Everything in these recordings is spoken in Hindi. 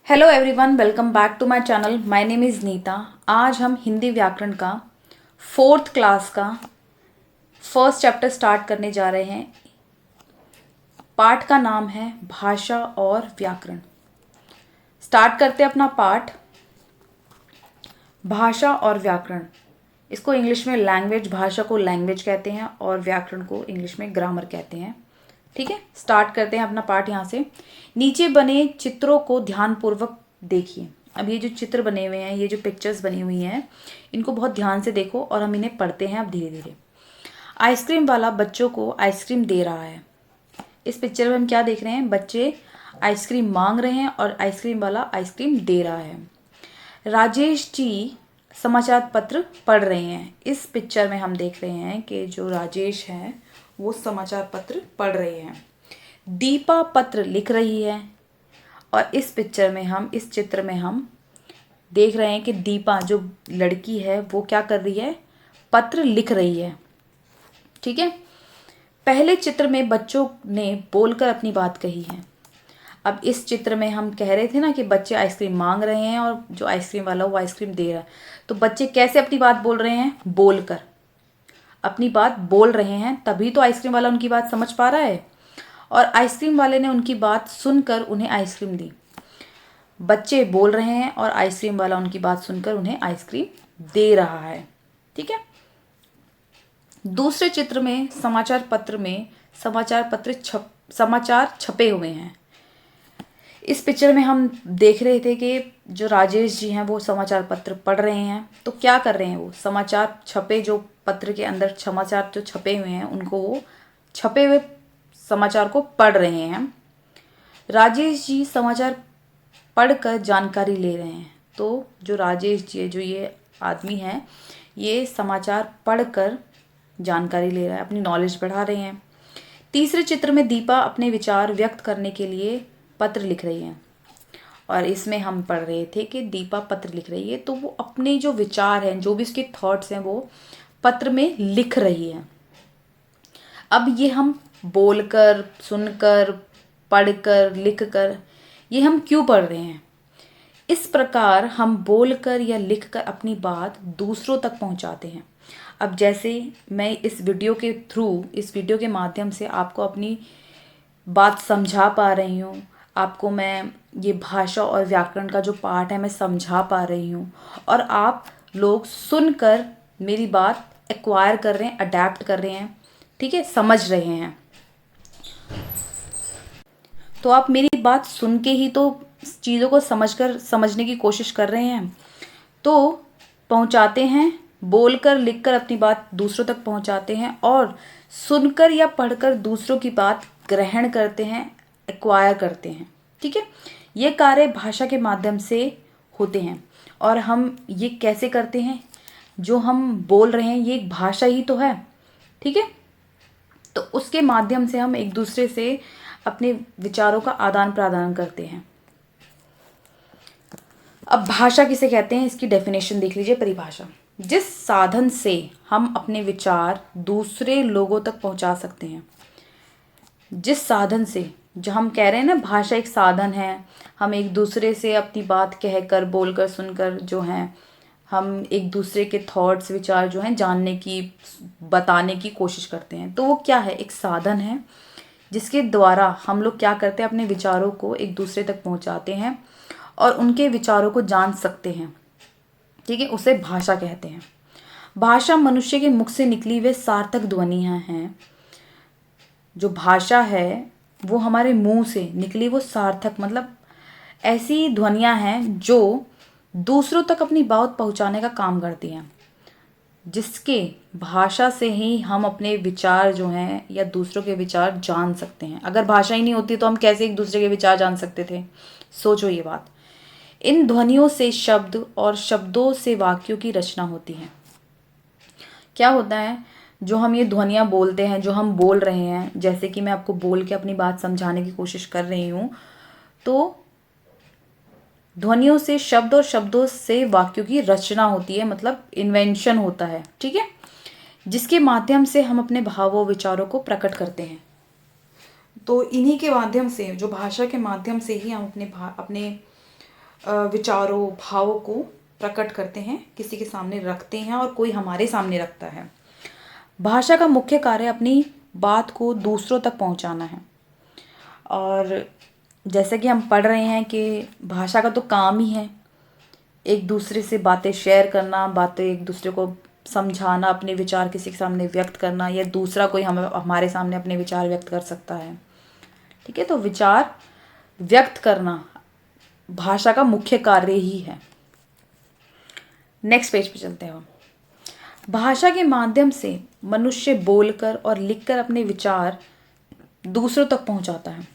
Hello everyone, welcome back to my channel. My name is Neeta. आज हम हिंदी व्याकरण का 4th क्लास का फर्स्ट चैप्टर स्टार्ट करने जा रहे हैं। पाठ का नाम है भाषा और व्याकरण। स्टार्ट करते हैं अपना पाठ, भाषा और व्याकरण। इसको इंग्लिश में लैंग्वेज, भाषा को लैंग्वेज कहते हैं और व्याकरण को इंग्लिश में ग्रामर कहते हैं। ठीक है, स्टार्ट करते हैं अपना पाठ यहाँ से। नीचे बने चित्रों को ध्यानपूर्वक देखिए। अब ये जो चित्र बने हुए हैं, ये जो पिक्चर्स बनी हुई हैं, इनको बहुत ध्यान से देखो और हम इन्हें पढ़ते हैं अब धीरे धीरे। आइसक्रीम वाला बच्चों को आइसक्रीम दे रहा है। इस पिक्चर में हम क्या देख रहे हैं? बच्चे आइसक्रीम मांग रहे हैं और आइसक्रीम वाला आइसक्रीम दे रहा है। राजेश जी समाचार पत्र पढ़ रहे हैं। इस पिक्चर में हम देख रहे हैं कि जो राजेश हैं वो समाचार पत्र पढ़ रहे हैं। दीपा पत्र लिख रही है और इस चित्र में हम देख रहे हैं कि दीपा जो लड़की है वो क्या कर रही है? पत्र लिख रही है। ठीक है, पहले चित्र में बच्चों ने बोलकर अपनी बात कही है। अब इस चित्र में हम कह रहे थे ना कि बच्चे आइसक्रीम मांग रहे हैं और जो आइसक्रीम वाला वो आइसक्रीम दे रहा है। तो बच्चे कैसे अपनी बात बोल रहे हैं? बोलकर अपनी बात बोल रहे हैं, तभी तो आइसक्रीम वाला उनकी बात समझ पा रहा है और आइसक्रीम वाले ने उनकी बात सुनकर उन्हें आइसक्रीम दी। बच्चे बोल रहे हैं और आइसक्रीम वाला उनकी बात सुनकर उन्हें आइसक्रीम दे रहा है। ठीक है, दूसरे चित्र में समाचार छपे हुए हैं। इस पिक्चर में हम देख रहे थे कि जो राजेश जी हैं वो समाचार पत्र पढ़ रहे हैं। तो क्या कर रहे हैं? वो समाचार छपे, जो पत्र के अंदर समाचार जो छपे हुए हैं उनको वो छपे हुए समाचार को पढ़ रहे हैं। राजेश जी समाचार पढ़कर जानकारी ले रहे हैं। तो जो राजेश जी है, जो ये आदमी है, ये समाचार पढ़कर जानकारी ले रहा है, अपनी नॉलेज बढ़ा रहे हैं। तीसरे चित्र में दीपा अपने विचार व्यक्त करने के लिए पत्र लिख रही है और इसमें हम पढ़ रहे थे कि दीपा पत्र लिख रही है, तो वो अपने जो विचार हैं, जो भी उसके थॉट्स हैं, वो पत्र में लिख रही है। अब ये हम बोलकर, सुनकर, पढ़कर, लिखकर, ये हम क्यों पढ़ रहे हैं? इस प्रकार हम बोलकर या लिखकर अपनी बात दूसरों तक पहुंचाते हैं। अब जैसे मैं इस वीडियो के माध्यम से आपको अपनी बात समझा पा रही हूँ, आपको मैं ये भाषा और व्याकरण का जो पाठ है मैं समझा पा रही हूँ और आप लोग सुनकर मेरी बात एक्वायर कर रहे हैं, अडेप्ट कर रहे हैं। ठीक है, समझ रहे हैं। तो आप मेरी बात सुन के ही तो चीज़ों को समझने की कोशिश कर रहे हैं। तो पहुंचाते हैं, बोलकर, लिखकर अपनी बात दूसरों तक पहुंचाते हैं और सुनकर या पढ़कर दूसरों की बात ग्रहण करते हैं, एक्वायर करते हैं। ठीक है, ये कार्य भाषा के माध्यम से होते हैं। और हम ये कैसे करते हैं? जो हम बोल रहे हैं ये एक भाषा ही तो है। ठीक है, तो उसके माध्यम से हम एक दूसरे से अपने विचारों का आदान प्रदान करते हैं। अब भाषा किसे कहते हैं, इसकी डेफिनेशन देख लीजिए, परिभाषा। जिस साधन से हम अपने विचार दूसरे लोगों तक पहुंचा सकते हैं। जिस साधन से, जो हम कह रहे हैं ना, भाषा एक साधन है। हम एक दूसरे से अपनी बात कहकर, बोलकर, सुनकर जो हैं, हम एक दूसरे के थॉट्स, विचार जो हैं जानने की, बताने की कोशिश करते हैं। तो वो क्या है? एक साधन है जिसके द्वारा हम लोग क्या करते हैं? अपने विचारों को एक दूसरे तक पहुंचाते हैं और उनके विचारों को जान सकते हैं। ठीक है, उसे भाषा कहते हैं। भाषा मनुष्य के मुख से निकली हुई सार्थक ध्वनियाँ हैं। जो भाषा है वो हमारे मुंह से निकली वो सार्थक, मतलब ऐसी ध्वनियाँ हैं जो दूसरों तक अपनी बात पहुंचाने का काम करती हैं। जिसके भाषा से ही हम अपने विचार जो हैं या दूसरों के विचार जान सकते हैं। अगर भाषा ही नहीं होती तो हम कैसे एक दूसरे के विचार जान सकते थे? सोचो ये बात। इन ध्वनियों से शब्द और शब्दों से वाक्यों की रचना होती है। क्या होता है? जो हम ये ध्वनियाँ बोलते हैं, जो हम बोल रहे हैं, जैसे कि मैं आपको बोल के अपनी बात समझाने की कोशिश कर रही हूँ, तो ध्वनियों से शब्द और शब्दों से वाक्यों की रचना होती है, मतलब इन्वेंशन होता है। ठीक है, जिसके माध्यम से हम अपने भावों, विचारों को प्रकट करते हैं। तो इन्हीं के माध्यम से, जो भाषा के माध्यम से ही हम अपने विचारों भावों को प्रकट करते हैं, किसी के सामने रखते हैं और कोई हमारे सामने रखता है। भाषा का मुख्य कार्य अपनी बात को दूसरों तक पहुंचाना है। और जैसे कि हम पढ़ रहे हैं कि भाषा का तो काम ही है एक दूसरे से बातें शेयर करना, बातें एक दूसरे को समझाना, अपने विचार किसी के सामने व्यक्त करना, या दूसरा कोई हमारे सामने अपने विचार व्यक्त कर सकता है। ठीक है, तो विचार व्यक्त करना भाषा का मुख्य कार्य ही है। नेक्स्ट पेज पे चलते हैं हम। भाषा के माध्यम से मनुष्य बोलकर और लिखकर अपने विचार दूसरों तक पहुंचाता है।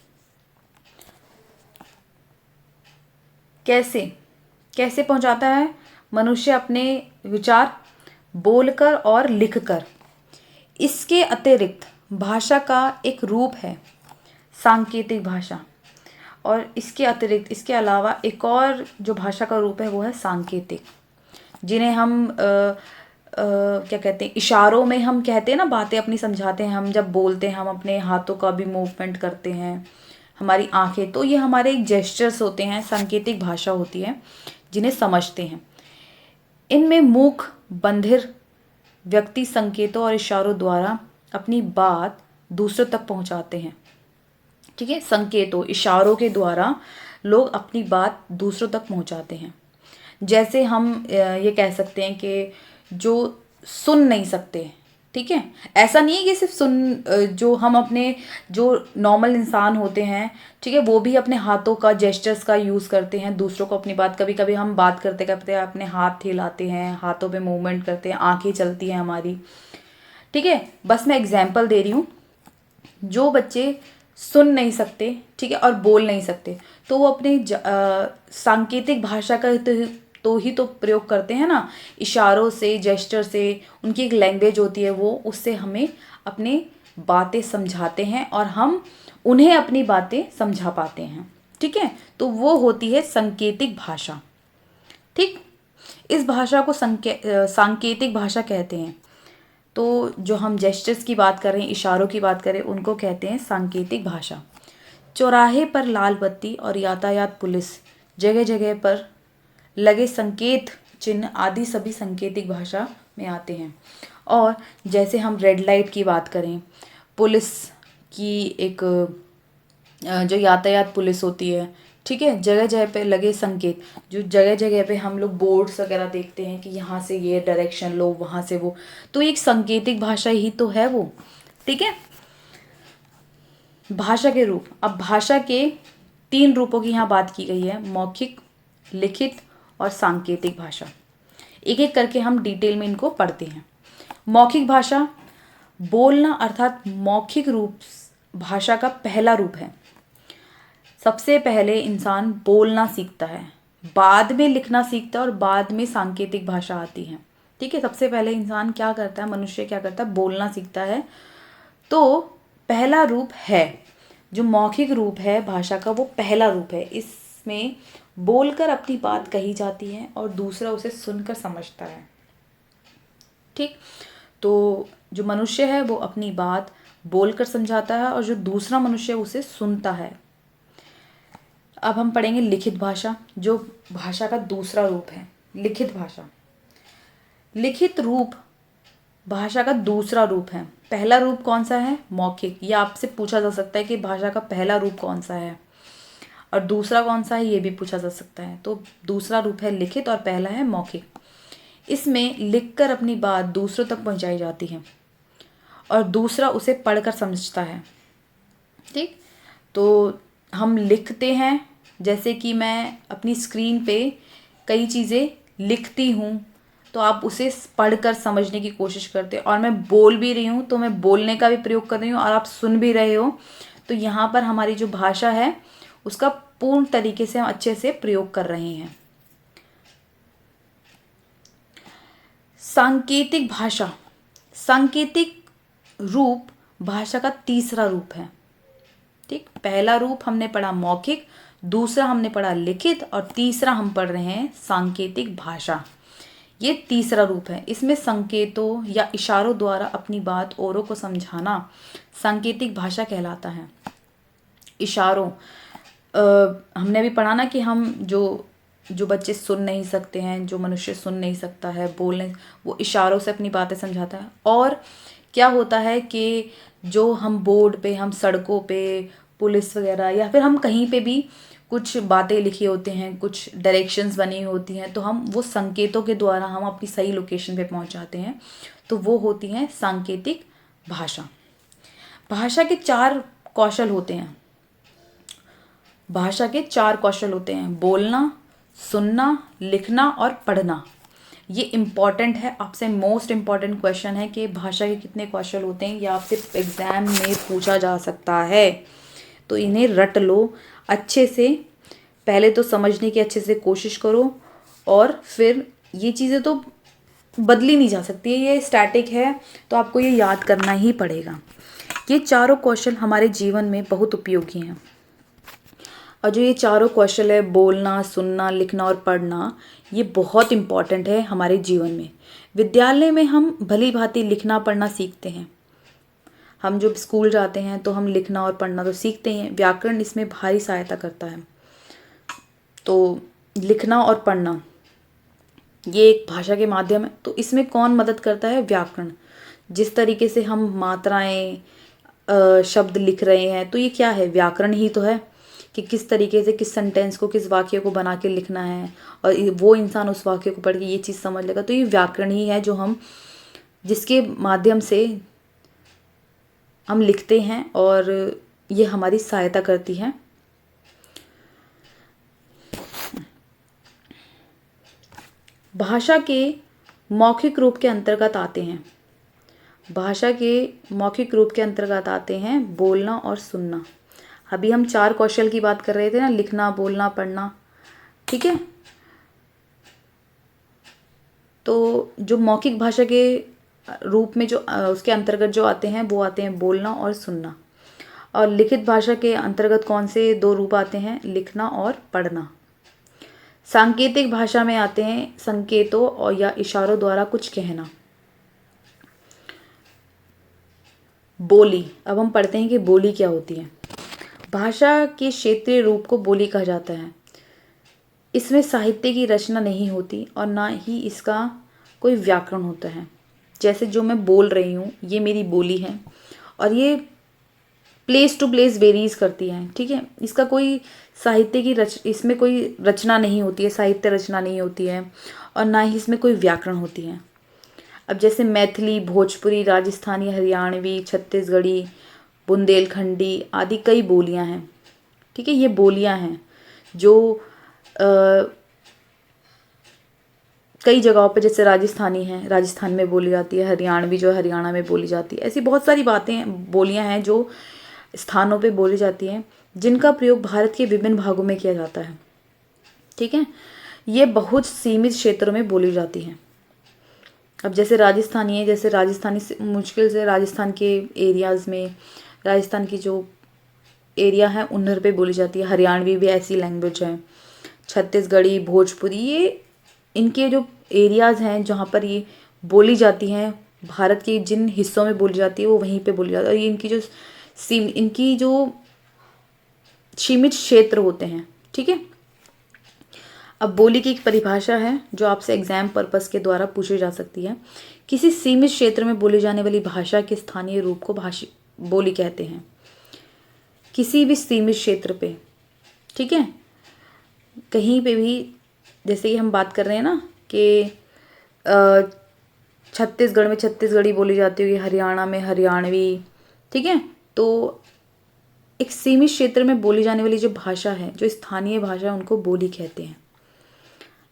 कैसे कैसे पहुंचाता है? मनुष्य अपने विचार बोलकर और लिखकर। इसके अतिरिक्त भाषा का एक रूप है सांकेतिक भाषा, और इसके अतिरिक्त इसके अलावा एक और जो भाषा का रूप है वो है सांकेतिक, जिन्हें हम क्या कहते हैं, इशारों में हम कहते हैं ना, बातें अपनी समझाते हैं। हम जब बोलते हैं हम अपने हाथों का भी मूवमेंट करते हैं, हमारी आंखें, तो ये हमारे एक जेस्चर्स होते हैं, सांकेतिक भाषा होती है जिन्हें समझते हैं। इनमें मूक बधिर व्यक्ति संकेतों और इशारों द्वारा अपनी बात दूसरों तक पहुंचाते हैं। ठीक है, संकेतों इशारों के द्वारा लोग अपनी बात दूसरों तक पहुंचाते हैं। जैसे हम ये कह सकते हैं कि जो सुन नहीं सकते, ठीक है, ऐसा नहीं है कि सिर्फ जो हम अपने जो नॉर्मल इंसान होते हैं, ठीक है, वो भी अपने हाथों का जेस्चर्स का यूज़ करते हैं दूसरों को अपनी बात, कभी कभी हम बात करते करते अपने हाथ हिलाते हैं, हाथों पे मूवमेंट करते हैं, आंखें चलती हैं हमारी। ठीक है, बस मैं एग्जाम्पल दे रही हूँ। जो बच्चे सुन नहीं सकते, ठीक है, और बोल नहीं सकते, तो वो अपने सांकेतिक भाषा का तो प्रयोग करते हैं ना, इशारों से, जेस्चर से। उनकी एक लैंग्वेज होती है, वो उससे हमें अपनी बातें समझाते हैं और हम उन्हें अपनी बातें समझा पाते हैं। ठीक है, तो वो होती है सांकेतिक भाषा। ठीक, इस भाषा को सांकेतिक भाषा कहते हैं। तो जो हम जेस्चर्स की बात कर रहे हैं, इशारों की बात करें, उनको कहते हैं सांकेतिक भाषा। चौराहे पर लाल बत्ती और यातायात पुलिस, जगह जगह पर लगे संकेत चिन्ह आदि सभी सांकेतिक भाषा में आते हैं। और जैसे हम रेड लाइट की बात करें, पुलिस की एक जो यातायात पुलिस होती है, ठीक है, जगह जगह पे लगे संकेत, जो जगह जगह पे हम लोग बोर्ड्स वगैरह देखते हैं कि यहाँ से ये डायरेक्शन लो, वहाँ से वो, तो एक सांकेतिक भाषा ही तो है वो। ठीक है, भाषा के रूप। अब भाषा के 3 रूपों की यहाँ बात की गई है, मौखिक, लिखित और सांकेतिक भाषा। एक एक करके हम डिटेल में इनको पढ़ते हैं। मौखिक भाषा, बोलना अर्थात मौखिक रूप भाषा का पहला रूप है। सबसे पहले इंसान बोलना सीखता है, बाद में लिखना सीखता है और बाद में सांकेतिक भाषा आती है। ठीक है, सबसे पहले इंसान क्या करता है, मनुष्य क्या करता है, बोलना सीखता है। तो पहला रूप है जो मौखिक रूप है भाषा का, वो पहला रूप है। इसमें बोलकर अपनी बात कही जाती है और दूसरा उसे सुनकर समझता है। ठीक, तो जो मनुष्य है वो अपनी बात बोलकर समझाता है और जो दूसरा मनुष्य उसे सुनता है। अब हम पढ़ेंगे लिखित भाषा, जो भाषा का दूसरा रूप है। लिखित भाषा, लिखित रूप भाषा का दूसरा रूप है। पहला रूप कौन सा है, मौखिक। ये आपसे पूछा जा सकता है कि भाषा का पहला रूप कौन सा है और दूसरा कौन सा है, ये भी पूछा जा सकता है। तो दूसरा रूप है लिखित और पहला है मौखिक। इसमें लिखकर अपनी बात दूसरों तक पहुंचाई जाती है और दूसरा उसे पढ़कर समझता है। ठीक, तो हम लिखते हैं, जैसे कि मैं अपनी स्क्रीन पे कई चीज़ें लिखती हूँ, तो आप उसे पढ़कर समझने की कोशिश करते हैं। और मैं बोल भी रही हूँ तो मैं बोलने का भी प्रयोग कर रही हूँ और आप सुन भी रहे हो। तो यहाँ पर हमारी जो भाषा है उसका पूर्ण तरीके से हम अच्छे से प्रयोग कर रहे हैं। सांकेतिक भाषा, सांकेतिक रूप भाषा का तीसरा रूप है। ठीक, पहला रूप हमने पढ़ा मौखिक, दूसरा हमने पढ़ा लिखित और तीसरा हम पढ़ रहे हैं सांकेतिक भाषा। ये तीसरा रूप है। इसमें संकेतों या इशारों द्वारा अपनी बात औरों को समझाना सांकेतिक भाषा कहलाता है। इशारों, हमने भी पढ़ा ना कि हम जो जो बच्चे सुन नहीं सकते हैं, जो मनुष्य सुन नहीं सकता है, बोलने, वो इशारों से अपनी बातें समझाता है। और क्या होता है कि जो हम बोर्ड पे, हम सड़कों पे, पुलिस वगैरह या फिर हम कहीं पे भी कुछ बातें लिखी होती हैं, कुछ डायरेक्शंस बनी होती हैं, तो हम वो संकेतों के द्वारा हम अपनी सही लोकेशन पे पहुंच जाते हैं। तो वो होती हैं सांकेतिक भाषा। भाषा के 4 कौशल होते हैं। भाषा के 4 कौशल होते हैं: बोलना, सुनना, लिखना और पढ़ना। ये इम्पॉर्टेंट है, आपसे मोस्ट इम्पॉर्टेंट क्वेश्चन है कि भाषा के कितने कौशल होते हैं, ये आपसे एग्जाम में पूछा जा सकता है। तो इन्हें रट लो अच्छे से, पहले तो समझने की अच्छे से कोशिश करो, और फिर ये चीज़ें तो बदली नहीं जा सकती है, ये स्टैटिक है, तो आपको ये याद करना ही पड़ेगा। ये चारों कौशल हमारे जीवन में बहुत उपयोगी हैं। और जो ये चारों कौशल है, बोलना, सुनना, लिखना और पढ़ना, ये बहुत इम्पॉर्टेंट है हमारे जीवन में। विद्यालय में हम भली भांति लिखना पढ़ना सीखते हैं। हम जब स्कूल जाते हैं तो हम लिखना और पढ़ना तो सीखते ही हैं। व्याकरण इसमें भारी सहायता करता है। तो लिखना और पढ़ना ये एक भाषा के माध्यम है। तो इसमें कौन मदद करता है? व्याकरण। जिस तरीके से हम मात्राएं, शब्द लिख रहे हैं, तो ये क्या है? व्याकरण ही तो है कि किस तरीके से किस सेंटेंस को, किस वाक्य को बना के लिखना है, और वो इंसान उस वाक्य को पढ़ के ये चीज़ समझ लेगा। तो ये व्याकरण ही है जो हम, जिसके माध्यम से हम लिखते हैं, और ये हमारी सहायता करती है। भाषा के मौखिक रूप के अंतर्गत आते हैं। भाषा के मौखिक रूप के अंतर्गत आते हैं बोलना और सुनना। अभी हम 4 कौशल की बात कर रहे थे ना, लिखना, बोलना, पढ़ना, ठीक है। तो जो मौखिक भाषा के रूप में जो उसके अंतर्गत जो आते हैं, वो आते हैं बोलना और सुनना। और लिखित भाषा के अंतर्गत कौन से 2 रूप आते हैं? लिखना और पढ़ना। सांकेतिक भाषा में आते हैं संकेतों और या इशारों द्वारा कुछ कहना। बोली, अब हम पढ़ते हैं कि बोली क्या होती है। भाषा के क्षेत्रीय रूप को बोली कहा जाता है। इसमें साहित्य की रचना नहीं होती और ना ही इसका कोई व्याकरण होता है। जैसे जो मैं बोल रही हूँ, ये मेरी बोली है, और ये प्लेस टू प्लेस वेरीज करती है, ठीक है। इसका कोई साहित्य की इसमें कोई रचना नहीं होती है, साहित्य रचना नहीं होती है, और ना ही इसमें कोई व्याकरण होती है। अब जैसे मैथिली, भोजपुरी, राजस्थानी, हरियाणवी, छत्तीसगढ़ी, बुंदेलखंडी आदि कई बोलियां हैं, ठीक है। ये बोलियां हैं जो कई जगहों पे, जैसे राजस्थानी है, राजस्थान में बोली जाती है, हरियाणवी जो है हरियाणा में बोली जाती है। ऐसी बहुत सारी बातें, बोलियां हैं जो स्थानों पे बोली जाती हैं, जिनका प्रयोग भारत के विभिन्न भागों में किया जाता है, ठीक है। ये बहुत सीमित क्षेत्रों में बोली जाती हैं। अब जैसे राजस्थानी है, जैसे राजस्थानी से मुश्किल से राजस्थान के एरियाज़ में, राजस्थान की जो एरिया है उन्हर पे बोली जाती है। हरियाणवी भी ऐसी लैंग्वेज है। छत्तीसगढ़ी, भोजपुरी, ये इनके जो एरियाज़ हैं जहाँ पर ये बोली जाती हैं, भारत के जिन हिस्सों में बोली जाती है वो वहीं पे बोली जाती है। और ये इनकी जो सीमित क्षेत्र होते हैं, ठीक है। अब बोली की एक परिभाषा है जो आपसे एग्जाम पर्पस के द्वारा पूछी जा सकती है। किसी सीमित क्षेत्र में बोली जाने वाली भाषा के स्थानीय रूप को बोली कहते हैं। किसी भी सीमित क्षेत्र पे, ठीक है, कहीं पे भी, जैसे कि हम बात कर रहे हैं ना कि छत्तीसगढ़ में छत्तीसगढ़ी बोली जाती होगी, हरियाणा में हरियाणवी, ठीक है। तो एक सीमित क्षेत्र में बोली जाने वाली जो भाषा है, जो स्थानीय भाषा है, उनको बोली कहते हैं।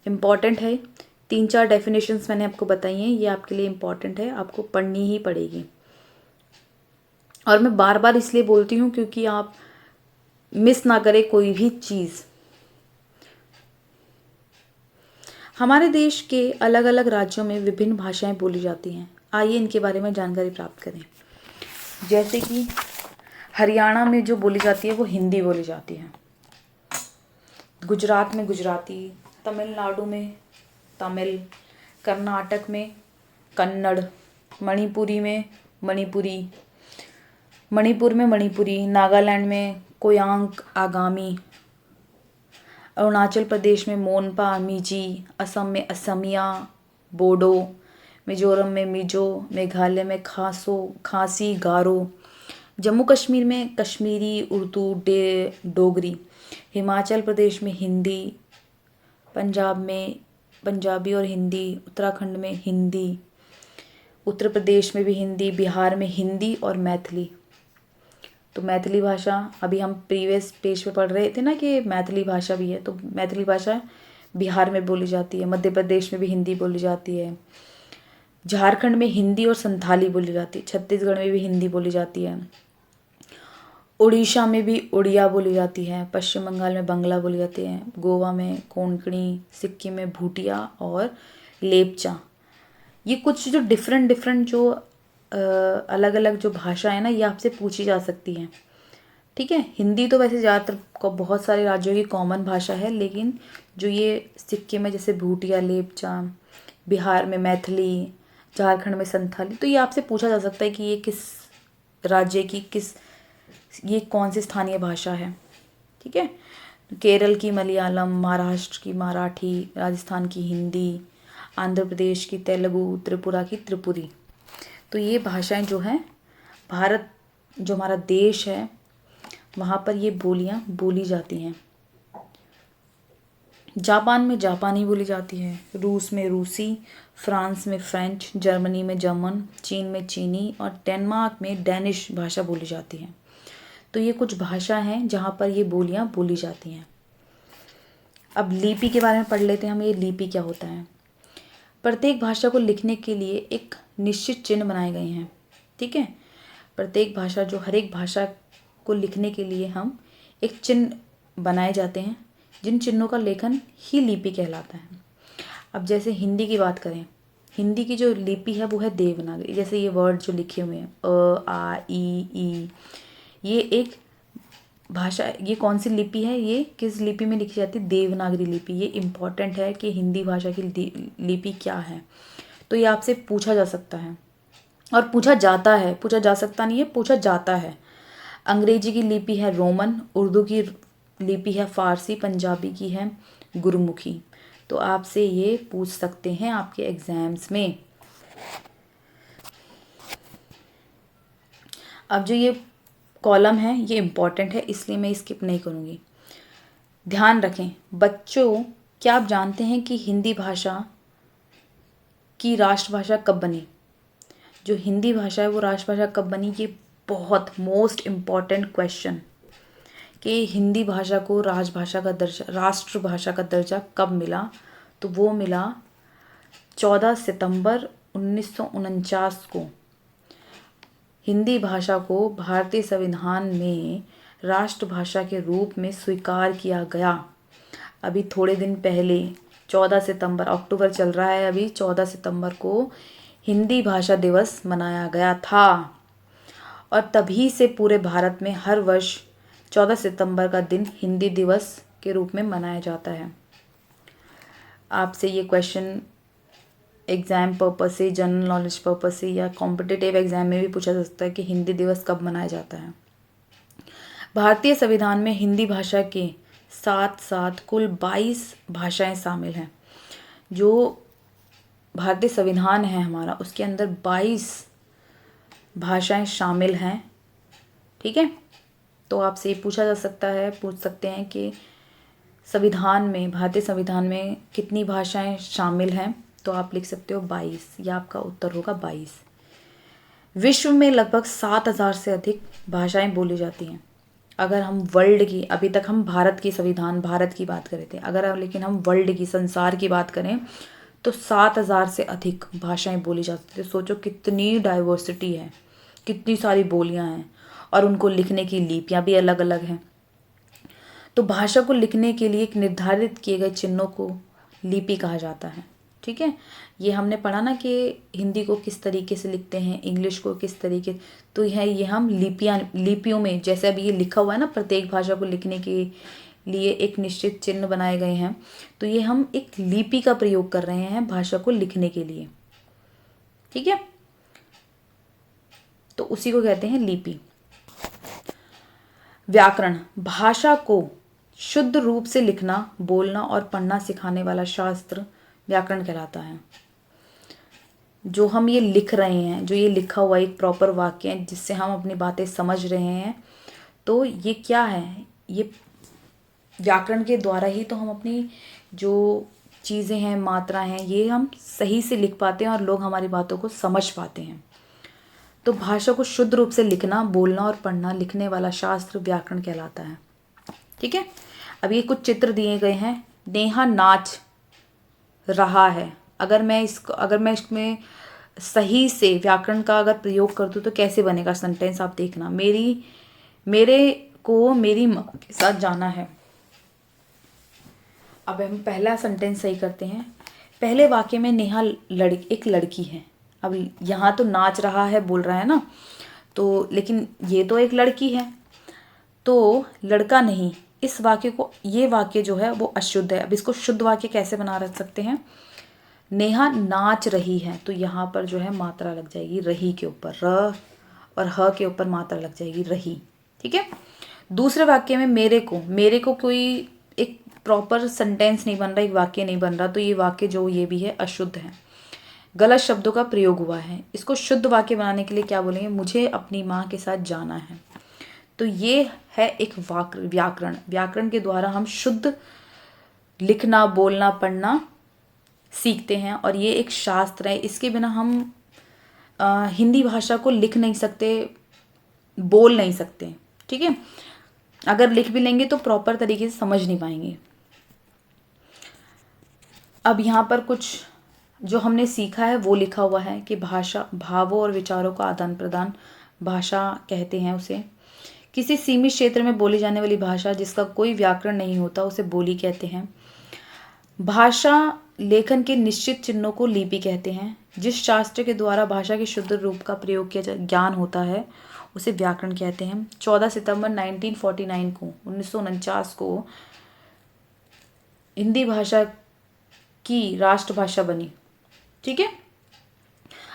इम्पॉर्टेंट है। 3-4 डेफिनेशंस मैंने आपको बताई हैं, ये आपके लिए इम्पॉर्टेंट है, आपको पढ़नी ही पड़ेगी। और मैं बार बार इसलिए बोलती हूँ क्योंकि आप मिस ना करें कोई भी चीज़। हमारे देश के अलग अलग राज्यों में विभिन्न भाषाएं बोली जाती हैं। आइए इनके बारे में जानकारी प्राप्त करें। जैसे कि हरियाणा में जो बोली जाती है वो हिंदी बोली जाती है। गुजरात में गुजराती, तमिलनाडु में तमिल, कर्नाटक में कन्नड़, मणिपुरी में मणिपुरी, मणिपुर में मणिपुरी, नागालैंड में कोयांक आगामी, अरुणाचल प्रदेश में मोनपा मीजी, असम में असमिया बोडो, मिजोरम में मिजो, मेघालय में खासो खासी गारो, जम्मू कश्मीर में कश्मीरी उर्दू डोगरी, हिमाचल प्रदेश में हिंदी, पंजाब में पंजाबी और हिंदी, उत्तराखंड में हिंदी, उत्तर प्रदेश में भी हिंदी, बिहार में हिंदी और मैथिली। तो मैथिली भाषा अभी हम प्रीवियस पेज पे पढ़ रहे थे ना कि मैथिली भाषा भी है, तो मैथिली भाषा बिहार में बोली जाती है, मध्य प्रदेश में भी हिंदी बोली जाती है, झारखंड में हिंदी और संथाली बोली जाती है, छत्तीसगढ़ में भी हिंदी बोली जाती है, उड़ीसा में भी उड़िया बोली जाती है, पश्चिम बंगाल में बंगला बोली जाती है, गोवा में कोंकणी, सिक्किम में भूटिया और लेपचा। ये कुछ जो डिफरेंट डिफरेंट जो अलग अलग जो भाषा है ना, ये आपसे पूछी जा सकती हैं। ठीक है, हिंदी तो वैसे ज़्यादातर बहुत सारे राज्यों की कॉमन भाषा है, लेकिन जो ये सिक्किम में जैसे भूटिया, लेपचा, बिहार में मैथिली, झारखंड में संथाली, तो ये आपसे पूछा जा सकता है कि ये किस राज्य की ये कौन सी स्थानीय भाषा है। ठीक है, केरल की मलयालम, महाराष्ट्र की मराठी, राजस्थान की हिंदी, आंध्र प्रदेश की तेलुगु, त्रिपुरा की त्रिपुरी। तो ये भाषाएं जो हैं, भारत जो हमारा देश है वहाँ पर ये बोलियाँ बोली जाती हैं। जापान में जापानी बोली जाती है, रूस में रूसी, फ्रांस में फ्रेंच, जर्मनी में जर्मन, चीन में चीनी और डेनमार्क में डैनिश भाषा बोली जाती है। तो ये कुछ भाषा हैं जहाँ पर ये बोलियाँ बोली जाती हैं। अब लिपि के बारे में पढ़ लेते हैं हम, ये लिपि क्या होता है। प्रत्येक भाषा को लिखने के लिए एक निश्चित चिन्ह बनाए गए हैं। ठीक है, प्रत्येक भाषा जो हर एक भाषा को लिखने के लिए हम एक चिन्ह बनाए जाते हैं, जिन चिन्हों का लेखन ही लिपि कहलाता है। अब जैसे हिंदी की बात करें, हिंदी की जो लिपि है वो है देवनागरी। जैसे ये वर्ड जो लिखे हुए हैं अ आ ई, ये एक भाषा, ये कौन सी लिपि है, ये किस लिपि में लिखी जाती है, देवनागरी लिपि। ये इम्पॉर्टेंट है कि हिंदी भाषा की लिपि क्या है, तो ये आपसे पूछा जा सकता है और पूछा जाता है, पूछा जा सकता नहीं है, पूछा जाता है। अंग्रेजी की लिपि है रोमन, उर्दू की लिपि है फारसी, पंजाबी की है गुरमुखी। तो आपसे ये पूछ सकते हैं आपके एग्जाम्स में। अब जो ये कॉलम है ये इम्पॉर्टेंट है, इसलिए मैं स्किप नहीं करूँगी। ध्यान रखें बच्चों, क्या आप जानते हैं कि हिंदी भाषा की राष्ट्रभाषा कब बनी? जो हिंदी भाषा है वो राष्ट्रभाषा कब बनी, ये बहुत मोस्ट इम्पॉर्टेंट क्वेश्चन कि हिंदी भाषा को राजभाषा का दर्जा, राष्ट्रभाषा का दर्जा कब मिला? तो वो मिला 14 सितंबर 1949 को। हिंदी भाषा को भारतीय संविधान में राष्ट्रभाषा के रूप में स्वीकार किया गया। अभी थोड़े दिन पहले 14 सितंबर, अक्टूबर चल रहा है अभी, 14 सितंबर को हिंदी भाषा दिवस मनाया गया था और तभी से पूरे भारत में हर वर्ष 14 सितंबर का दिन हिंदी दिवस के रूप में मनाया जाता है। आपसे ये क्वेश्चन एग्ज़ाम पर्पज से, जनरल नॉलेज पर्पज से या कॉम्पिटिटिव एग्ज़ाम में भी पूछा जा सकता है कि हिंदी दिवस कब मनाया जाता है। भारतीय संविधान में हिंदी भाषा के साथ साथ कुल 22 भाषाएं शामिल हैं। जो भारतीय संविधान है हमारा, उसके अंदर 22 भाषाएं शामिल हैं। ठीक है, तो आपसे ये पूछा जा सकता है, पूछ सकते हैं कि संविधान में, भारतीय संविधान में कितनी भाषाएं शामिल हैं, तो आप लिख सकते हो 22, या आपका उत्तर होगा 22। विश्व में लगभग 7,000 से अधिक भाषाएं बोली जाती हैं। अगर हम वर्ल्ड की, अभी तक हम भारत की संविधान, भारत की बात कर रहे थे, अगर लेकिन हम वर्ल्ड की, संसार की बात करें तो 7,000 से अधिक भाषाएं बोली जाती हैं। सोचो कितनी डाइवर्सिटी है, कितनी सारी बोलियां हैं और उनको लिखने की लिपियां भी अलग अलग हैं। तो भाषा को लिखने के लिए एक निर्धारित किए गए चिन्हों को लिपि कहा जाता है। ठीक है, ये हमने पढ़ा ना कि हिंदी को किस तरीके से लिखते हैं, इंग्लिश को किस तरीके, तो ये हम लिपियों में, जैसे अभी ये लिखा हुआ है ना, प्रत्येक भाषा को लिखने के लिए एक निश्चित चिन्ह बनाए गए हैं, तो ये हम एक लिपि का प्रयोग कर रहे हैं भाषा को लिखने के लिए। ठीक है, तो उसी को कहते हैं लिपि। व्याकरण, भाषा को शुद्ध रूप से लिखना, बोलना और पढ़ना सिखाने वाला शास्त्र व्याकरण कहलाता है। जो हम ये लिख रहे हैं, जो ये लिखा हुआ एक प्रॉपर वाक्य है जिससे हम अपनी बातें समझ रहे हैं, तो ये क्या है, ये व्याकरण के द्वारा ही तो हम अपनी जो चीज़ें हैं, मात्रा हैं, ये हम सही से लिख पाते हैं और लोग हमारी बातों को समझ पाते हैं। तो भाषा को शुद्ध रूप से लिखना, बोलना और पढ़ना लिखने वाला शास्त्र व्याकरण कहलाता है। ठीक है। अब ये कुछ चित्र दिए गए हैं। नेहा नाच रहा है। अगर मैं इसमें सही से व्याकरण का अगर प्रयोग कर दूँ तो कैसे बनेगा सेंटेंस, आप देखना। मेरे को मेरी माँ के साथ जाना है। अब हम पहला सेंटेंस सही करते हैं। पहले वाक्य में नेहा एक लड़की है। अब यहाँ तो नाच रहा है बोल रहा है ना, तो लेकिन ये तो एक लड़की है, तो लड़का नहीं। इस वाक्य को, ये वाक्य जो है वो अशुद्ध है। अब इसको शुद्ध वाक्य कैसे बना रख सकते हैं? नेहा नाच रही है, तो यहाँ पर जो है मात्रा लग जाएगी रही के ऊपर, र और ह के ऊपर मात्रा लग जाएगी रही। ठीक है। दूसरे वाक्य में मेरे को कोई एक प्रॉपर सेंटेंस नहीं बन रहा, एक वाक्य नहीं बन रहा, तो ये वाक्य जो ये भी है अशुद्ध है, गलत शब्दों का प्रयोग हुआ है। इसको शुद्ध वाक्य बनाने के लिए क्या बोलेंगे? मुझे अपनी माँ के साथ जाना है। तो ये है एक व्याकरण के द्वारा हम शुद्ध लिखना, बोलना, पढ़ना सीखते हैं और ये एक शास्त्र है। इसके बिना हम हिंदी भाषा को लिख नहीं सकते, बोल नहीं सकते। ठीक है। अगर लिख भी लेंगे तो प्रॉपर तरीके से समझ नहीं पाएंगे। अब यहाँ पर कुछ जो हमने सीखा है वो लिखा हुआ है कि भाषा भावों और विचारों का आदान प्रदान भाषा कहते हैं उसे। किसी सीमित क्षेत्र में बोली जाने वाली भाषा जिसका कोई व्याकरण नहीं होता उसे बोली कहते हैं। भाषा लेखन के निश्चित चिन्हों को लिपि कहते हैं। जिस शास्त्र के द्वारा भाषा के शुद्ध रूप का प्रयोग किया ज्ञान होता है उसे व्याकरण कहते हैं। 14 सितंबर 1949 को हिंदी भाषा की राष्ट्रभाषा बनी। ठीक है।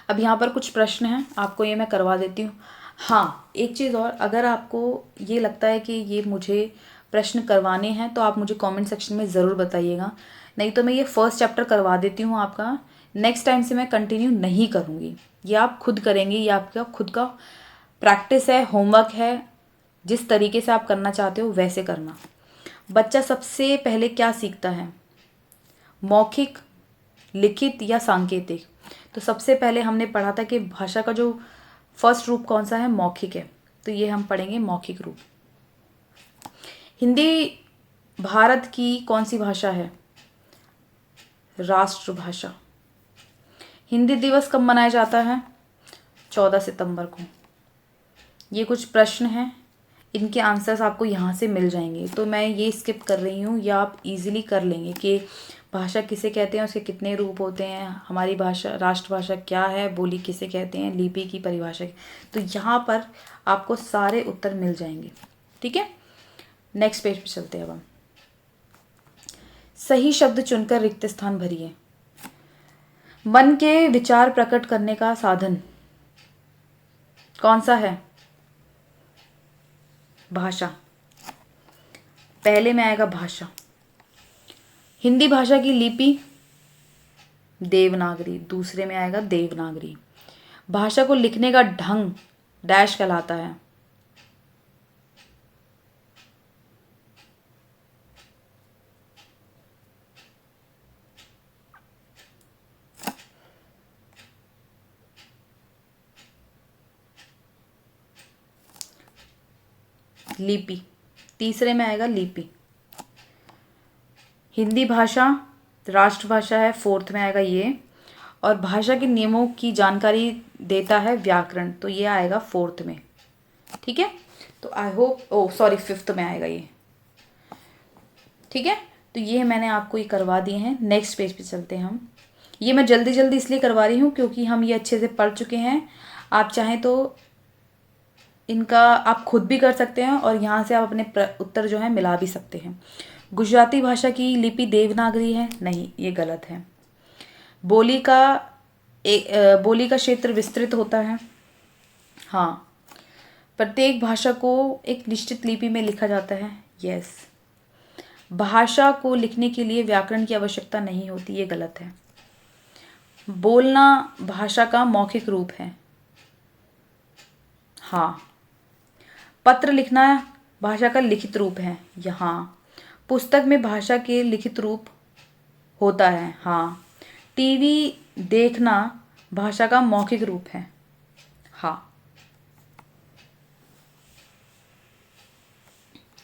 अब यहाँ पर कुछ प्रश्न हैं, आपको ये मैं करवा देती हूँ। हाँ, एक चीज़ और, अगर आपको ये लगता है कि ये मुझे प्रश्न करवाने हैं तो आप मुझे कमेंट सेक्शन में ज़रूर बताइएगा, नहीं तो मैं ये फर्स्ट चैप्टर करवा देती हूँ आपका। नेक्स्ट टाइम से मैं कंटिन्यू नहीं करूँगी, ये आप खुद करेंगे, ये आपका खुद का प्रैक्टिस है, होमवर्क है। जिस तरीके से आप करना चाहते हो वैसे करना। बच्चा सबसे पहले क्या सीखता है? मौखिक, लिखित या सांकेतिक? तो सबसे पहले हमने पढ़ा था कि भाषा का जो फर्स्ट रूप कौन सा है? मौखिक है, तो ये हम पढ़ेंगे मौखिक रूप। हिंदी भारत की कौन सी भाषा है? राष्ट्रभाषा। हिंदी दिवस कब मनाया जाता है? 14 सितंबर को। ये कुछ प्रश्न हैं, इनके आंसर्स आपको यहाँ से मिल जाएंगे, तो मैं ये स्किप कर रही हूँ, या आप इजीली कर लेंगे कि भाषा किसे कहते हैं, उसके कितने रूप होते हैं, हमारी भाषा राष्ट्रभाषा क्या है, बोली किसे कहते हैं, लिपि की परिभाषा। तो यहाँ पर आपको सारे उत्तर मिल जाएंगे। ठीक है। नेक्स्ट पेज पे चलते हैं। अब हम सही शब्द चुनकर रिक्त स्थान भरिए। मन के विचार प्रकट करने का साधन कौन सा है? भाषा। पहले में आएगा भाषा। हिंदी भाषा की लिपि देवनागरी, दूसरे में आएगा देवनागरी। भाषा को लिखने का ढंग डैश कहलाता है। लिपि, तीसरे में आएगा लिपि। हिंदी भाषा राष्ट्रभाषा है, फोर्थ में आएगा ये। और भाषा के नियमों की जानकारी देता है व्याकरण, तो ये आएगा फोर्थ में। ठीक है। तो आई होप, फिफ्थ में आएगा ये। ठीक है। तो ये मैंने आपको ये करवा दिए हैं। नेक्स्ट पेज पे चलते हैं हम। ये मैं जल्दी जल्दी इसलिए करवा रही हूँ क्योंकि हम ये अच्छे से पढ़ चुके हैं। आप चाहें तो इनका आप खुद भी कर सकते हैं और यहाँ से आप अपने उत्तर जो है मिला भी सकते हैं। गुजराती भाषा की लिपि देवनागरी है? नहीं, ये गलत है। बोली का क्षेत्र विस्तृत होता है। हाँ। प्रत्येक भाषा को एक निश्चित लिपि में लिखा जाता है। यस। भाषा को लिखने के लिए व्याकरण की आवश्यकता नहीं होती, ये गलत है। बोलना भाषा का मौखिक रूप है, हाँ। पत्र लिखना भाषा का लिखित रूप है, यहाँ। पुस्तक में भाषा के लिखित रूप होता है, हाँ। टीवी देखना भाषा का मौखिक रूप है, हाँ।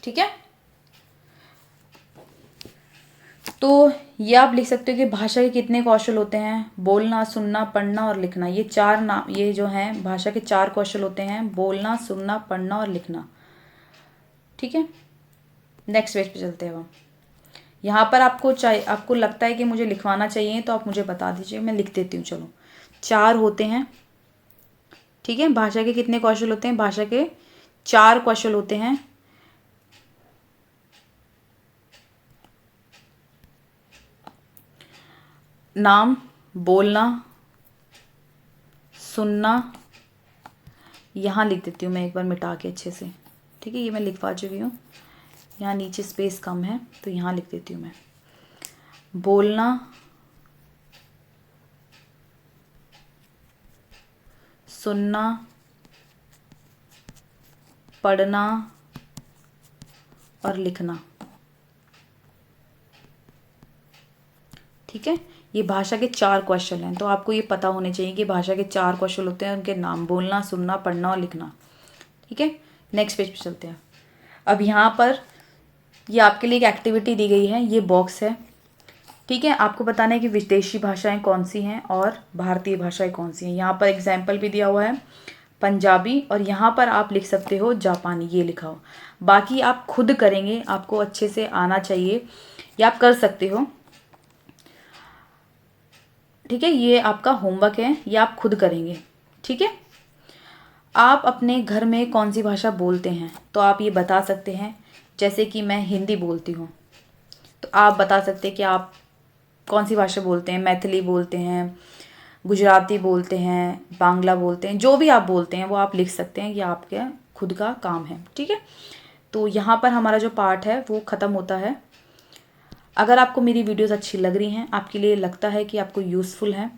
ठीक है, तो ये आप लिख सकते हो कि भाषा के कितने कौशल होते हैं? बोलना, सुनना, पढ़ना और लिखना। ये चार नाम, ये जो हैं भाषा के चार कौशल होते हैं, बोलना, सुनना, पढ़ना और लिखना। ठीक है, नेक्स्ट पेज पे चलते हैं हम। यहाँ पर आपको लगता है कि मुझे लिखवाना चाहिए तो आप मुझे बता दीजिए, मैं लिख देती हूँ। चलो, चार होते हैं। ठीक है, भाषा के कितने कौशल होते हैं? भाषा के चार कौशल होते हैं। नाम, बोलना, सुनना, यहाँ लिख देती हूँ मैं एक बार मिटा के अच्छे से। ठीक है, ये मैं लिखवा चुकी हूँ, यहाँ नीचे स्पेस कम है तो यहाँ लिख देती हूँ मैं। बोलना, सुनना, पढ़ना और लिखना। ठीक है, ये भाषा के चार कौशल हैं, तो आपको ये पता होने चाहिए कि भाषा के चार कौशल होते हैं, उनके नाम बोलना, सुनना, पढ़ना और लिखना। ठीक है, नेक्स्ट पेज पे चलते हैं। अब यहाँ पर ये आपके लिए एक एक्टिविटी दी गई है, ये बॉक्स है। ठीक है, आपको बताना है कि विदेशी भाषाएं कौन सी हैं और भारतीय भाषाएं कौन सी हैं। यहाँ पर एग्जाम्पल भी दिया हुआ है, पंजाबी, और यहाँ पर आप लिख सकते हो जापानी, ये लिखा हो। बाकी आप खुद करेंगे, आपको अच्छे से आना चाहिए, या आप कर सकते हो। ठीक है, ये आपका होमवर्क है, ये आप खुद करेंगे। ठीक है, आप अपने घर में कौन सी भाषा बोलते हैं तो आप ये बता सकते हैं। जैसे कि मैं हिंदी बोलती हूँ, तो आप बता सकते हैं कि आप कौन सी भाषा बोलते हैं। मैथिली बोलते हैं, गुजराती बोलते हैं, बांग्ला बोलते हैं, जो भी आप बोलते हैं वो आप लिख सकते हैं, ये आपके खुद का काम है। ठीक है, तो यहाँ पर हमारा जो पार्ट है वो ख़त्म होता है। अगर आपको मेरी वीडियोस अच्छी लग रही हैं, आपके लिए लगता है कि आपको यूज़फुल हैं,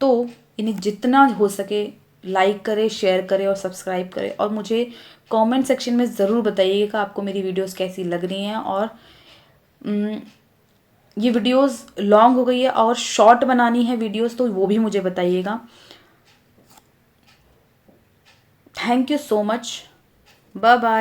तो इन्हें जितना हो सके लाइक करें, शेयर करें और सब्सक्राइब करें, और मुझे कमेंट सेक्शन में ज़रूर बताइएगा कि आपको मेरी वीडियोस कैसी लग रही हैं। और ये वीडियोस लॉन्ग हो गई है और शॉर्ट बनानी है वीडियोस, तो वो भी मुझे बताइएगा। Thank you so much, bye bye.